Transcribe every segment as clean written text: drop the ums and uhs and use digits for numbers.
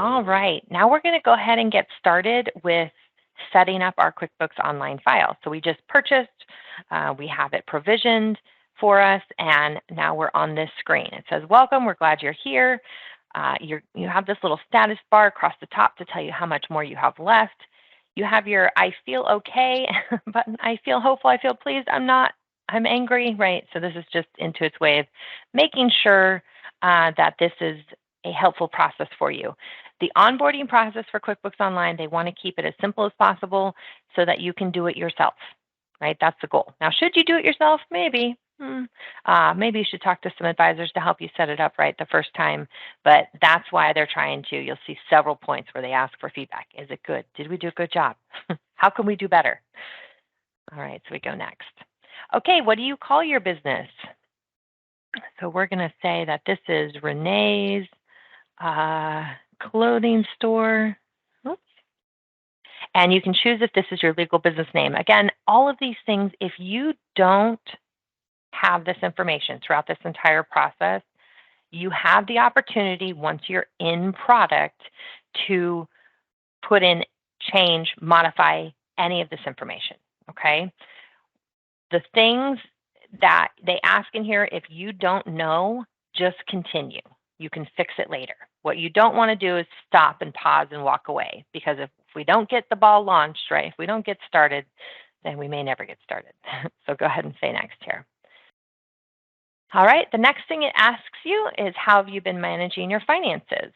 All right, now we're going to go ahead and get started with setting up our QuickBooks Online file. So we just purchased, we have it provisioned for us, and now we're on this screen. It says, welcome, we're glad you're here. You have this little status bar across the top to tell you how much more you have left. You have your I feel okay button. I feel hopeful, I feel pleased, I'm not, I'm angry, right? So this is just Intuit's way of making sure that this is a helpful process for you. The onboarding process for QuickBooks Online, they want to keep it as simple as possible so that you can do it yourself, right? That's the goal. Now, should you do it yourself? Maybe. Maybe you should talk to some advisors to help you set it up right the first time, but that's why they're trying to. You'll see several points where they ask for feedback. Is it good? Did we do a good job? How can we do better? All right, so we go next. Okay, what do you call your business? So we're going to say that this is Renee's clothing store. Oops. And you can choose if this is your legal business name. Again, all of these things, if you don't have this information throughout this entire process, you have the opportunity once you're in product to put in, change, modify any of this information, okay? The things that they ask in here, if you don't know, just continue. You can fix it later. What you don't want to do is stop and pause and walk away, because if we don't get the ball launched, right, if we don't get started, then we may never get started. So go ahead and say next here. All right, the next thing it asks you is, how have you been managing your finances?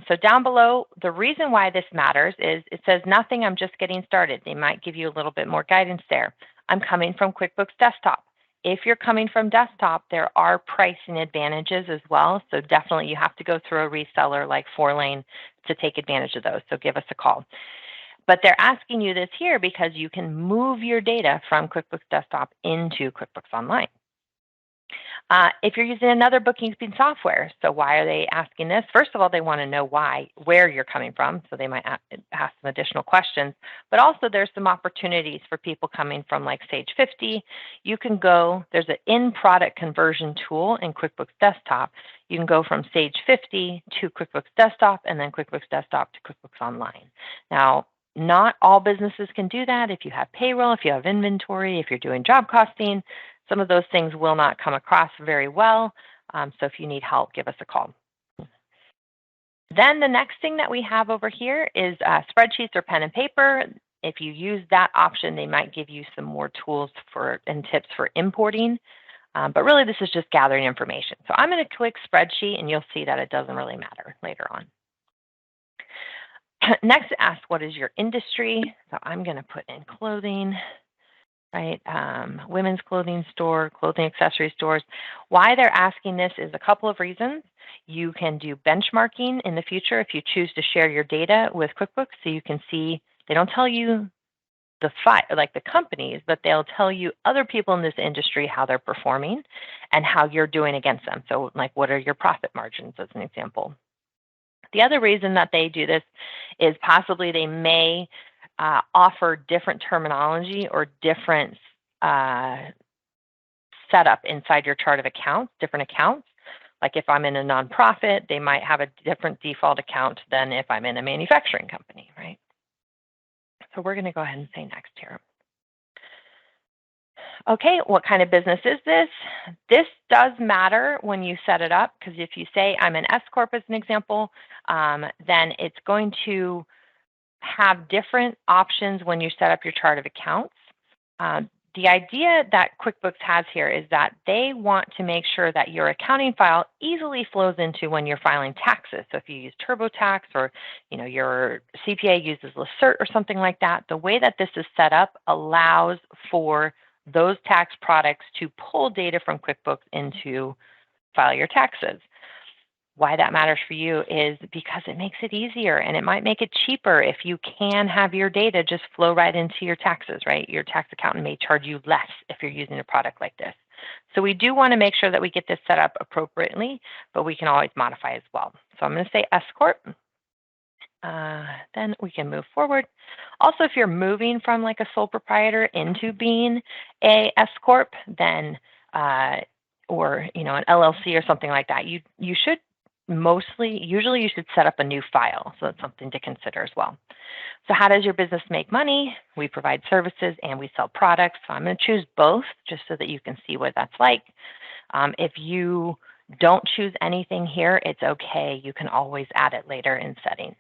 So down below, the reason why this matters is it says nothing, I'm just getting started. They might give you a little bit more guidance there. I'm coming from QuickBooks Desktop. If you're coming from desktop, there are pricing advantages as well. So definitely you have to go through a reseller like Fourlane to take advantage of those. So give us a call. But they're asking you this here because you can move your data from QuickBooks Desktop into QuickBooks Online. If you're using another bookkeeping software, so why are they asking this? First of all, they want to know where you're coming from, so they might ask some additional questions. But also there's some opportunities for people coming from like Sage 50. You can go, there's an in-product conversion tool in QuickBooks Desktop. You can go from Sage 50 to QuickBooks Desktop and then QuickBooks Desktop to QuickBooks Online. Now, not all businesses can do that. If you have payroll, if you have inventory, if you're doing job costing, some of those things will not come across very well. So if you need help, give us a call. Then the next thing that we have over here is spreadsheets or pen and paper. If you use that option, they might give you some more tools and tips for importing. But really, this is just gathering information. So I'm going to click spreadsheet, and you'll see that it doesn't really matter later on. Next, ask what is your industry. So I'm going to put in clothing. Right, women's clothing store, clothing accessory stores. Why they're asking this is a couple of reasons. You can do benchmarking in the future if you choose to share your data with QuickBooks, so you can see, they don't tell you the companies, but they'll tell you other people in this industry how they're performing and how you're doing against them. So like, what are your profit margins as an example? The other reason that they do this is possibly they may offer different terminology or different setup inside your chart of accounts, different accounts. Like if I'm in a nonprofit, they might have a different default account than if I'm in a manufacturing company, right? So we're going to go ahead and say next here. Okay, what kind of business is this? This does matter when you set it up, because if you say I'm an S Corp as an example, then it's going to have different options when you set up your chart of accounts. The idea that QuickBooks has here is that they want to make sure that your accounting file easily flows into when you're filing taxes. So if you use TurboTax or your CPA uses Lacert or something like that, the way that this is set up allows for those tax products to pull data from QuickBooks into file your taxes. Why that matters for you is because it makes it easier, and it might make it cheaper if you can have your data just flow right into your taxes, right? Your tax accountant may charge you less if you're using a product like this. So we do want to make sure that we get this set up appropriately, but we can always modify as well. So I'm going to say S Corp. Then we can move forward. Also, if you're moving from like a sole proprietor into being a S Corp, then or an LLC or something like that, you should usually you should set up a new file. So that's something to consider as well. So how does your business make money? We provide services and we sell products. So I'm going to choose both just so that you can see what that's like. If you don't choose anything here, it's okay. You can always add it later in settings.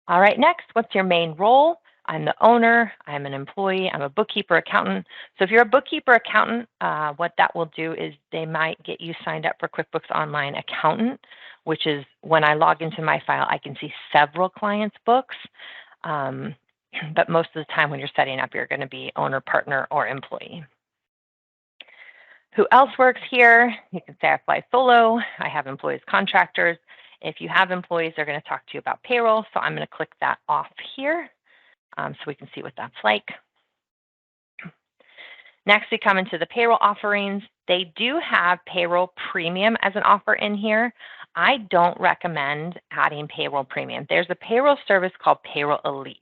All right, next, what's your main role? I'm the owner, I'm an employee, I'm a bookkeeper accountant. So if you're a bookkeeper accountant, what that will do is they might get you signed up for QuickBooks Online Accountant, which is when I log into my file, I can see several clients' books. But most of the time when you're setting up, you're going to be owner, partner, or employee. Who else works here? You can say I fly solo, I have employees, contractors. If you have employees, they're going to talk to you about payroll. So I'm going to click that off here so we can see what that's like. Next, we come into the payroll offerings. They do have payroll premium as an offer in here. I don't recommend adding payroll premium. There's a payroll service called Payroll Elite.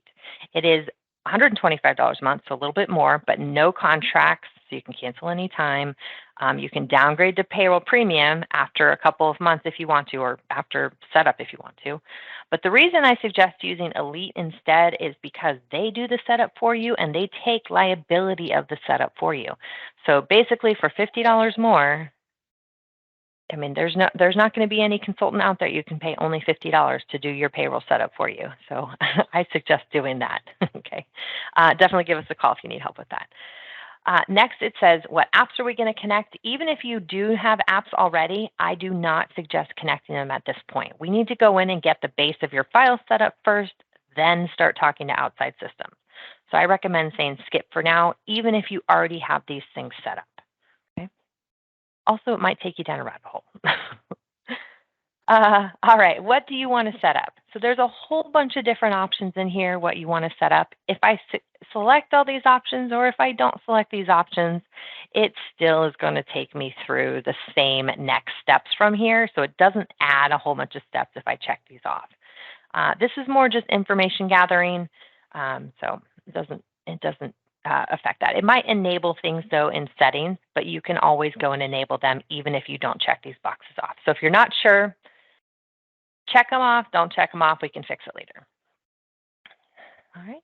It is $125 a month, so a little bit more, but no contracts, so you can cancel anytime. You can downgrade to payroll premium after a couple of months if you want to, or after setup if you want to. But the reason I suggest using Elite instead is because they do the setup for you and they take liability of the setup for you. So basically for $50 more, I mean, there's not going to be any consultant out there. You can pay only $50 to do your payroll setup for you. So I suggest doing that. Okay. Definitely give us a call if you need help with that. Next, it says, what apps are we going to connect? Even if you do have apps already, I do not suggest connecting them at this point. We need to go in and get the base of your file set up first, then start talking to outside systems. So I recommend saying skip for now, even if you already have these things set up. Okay. Also, it might take you down a rabbit hole. All right, what do you want to set up? So there's a whole bunch of different options in here, what you want to set up. If I select all these options, or if I don't select these options, it still is going to take me through the same next steps from here. So it doesn't add a whole bunch of steps if I check these off. This is more just information gathering, so it doesn't affect that. It might enable things though in settings, but you can always go and enable them even if you don't check these boxes off. So if you're not sure, check them off, don't check them off, we can fix it later. All right.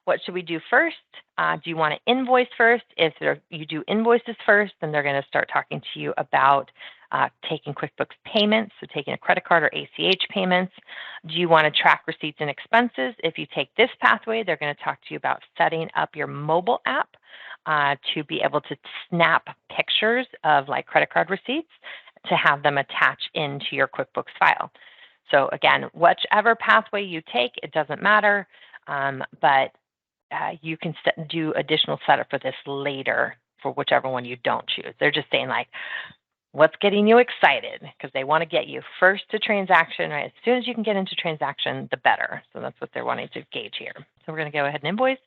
What should we do first? Do you want to invoice first? If you do invoices first, then they're going to start talking to you about taking QuickBooks payments, so taking a credit card or ACH payments. Do you want to track receipts and expenses? If you take this pathway, they're going to talk to you about setting up your mobile app to be able to snap pictures of like credit card receipts to have them attach into your QuickBooks file. So again, whichever pathway you take, it doesn't matter, but you can do additional setup for this later for whichever one you don't choose. They're just saying like, what's getting you excited? Because they want to get you first to transaction, right? As soon as you can get into transaction, the better. So that's what they're wanting to gauge here. So we're going to go ahead and invoice.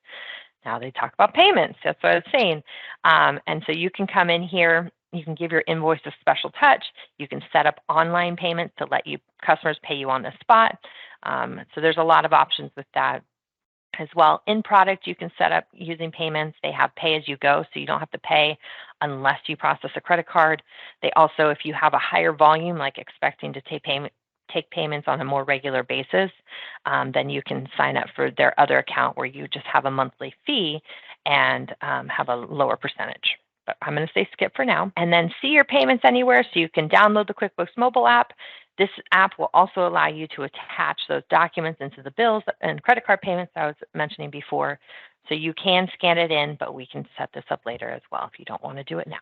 Now they talk about payments. That's what I was saying. And so you can come in here. You can give your invoice a special touch. You can set up online payments to let customers pay you on the spot. So there's a lot of options with that as well. In product, you can set up using payments. They have pay as you go, so you don't have to pay unless you process a credit card. They also, if you have a higher volume, like expecting to take payments on a more regular basis, then you can sign up for their other account where you just have a monthly fee and have a lower percentage. But I'm going to say skip for now. And then see your payments anywhere, so you can download the QuickBooks mobile app. This app will also allow you to attach those documents into the bills and credit card payments I was mentioning before. So you can scan it in, but we can set this up later as well if you don't want to do it now.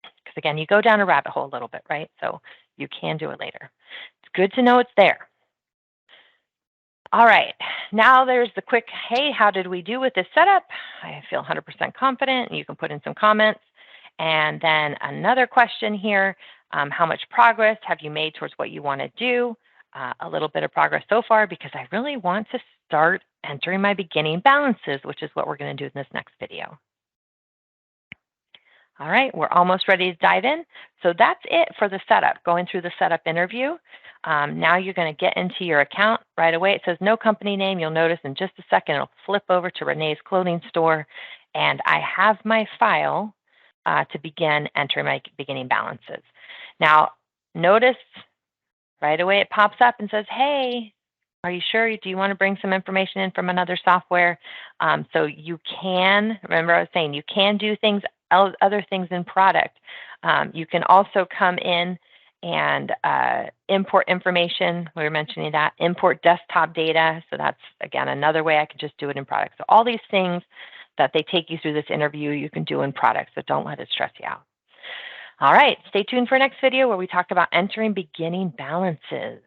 Because again, you go down a rabbit hole a little bit, right? So you can do it later. It's good to know it's there. All right, now there's the quick, hey, how did we do with this setup? I feel 100% confident, and you can put in some comments. And then another question here, how much progress have you made towards what you want to do? A little bit of progress so far because I really want to start entering my beginning balances, which is what we're going to do in this next video. All right, we're almost ready to dive in. So that's it for the setup, going through the setup interview. Now you're going to get into your account right away. It says no company name. You'll notice in just a second, it'll flip over to Renee's Clothing Store. And I have my file to begin entering my beginning balances. Now notice right away it pops up and says, hey, are you sure? Do you want to bring some information in from another software? So you can, remember I was saying, you can do things, other things in product. You can also come in and import information. We were mentioning that. Import desktop data. So that's, again, another way I could just do it in product. So all these things that they take you through this interview, you can do in product. So don't let it stress you out. All right, stay tuned for next video where we talk about entering beginning balances.